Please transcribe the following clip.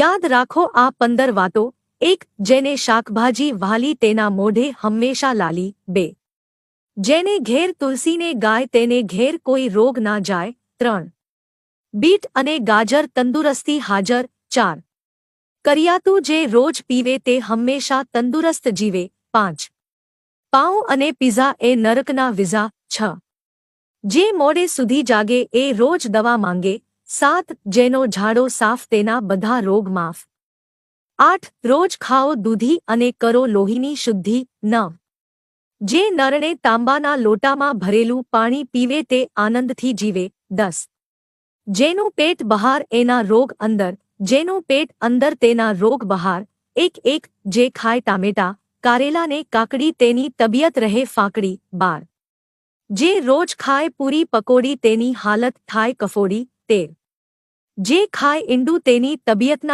યાદ રાખો આ 15 વાતો. 1. જેને શાકભાજી વહાલી તેના મોઢે હંમેશા લાલી. 2. જેને ઘેર તુલસીને ગાય તેને ઘેર કોઈ રોગ ના જાય. 3. બીટ અને ગાજર તંદુરસ્તી હાજર. 4. કરિયાતું જે રોજ પીવે તે હંમેશા તંદુરસ્ત જીવે. 5. પાઉં અને પિઝા એ નરકના વિઝા. 6. જે મોડે સુધી જાગે એ રોજ દવા માંગે. 7. જેનો ઝાડો સાફ તેના બધા રોગ માફ. 8. રોજ ખાઓ દૂધી અને કરો લોહીની શુદ્ધિ. 9. જે નરણે તાંબાના લોટામાં ભરેલું પાણી પીવે તે આનંદથી જીવે. 10. જેનું પેટ બહાર એના રોગ અંદર, જેનું પેટ અંદર તેના રોગ બહાર. 1. જે ખાય ટામેટા, કારેલા ને કાકડી તેની તબિયત રહે ફાકડી. 12. જે રોજ ખાય પૂરી પકોડી તેની હાલત થાય કફોડી. 13. જે ખાય ઈંડું તેની તબિયતના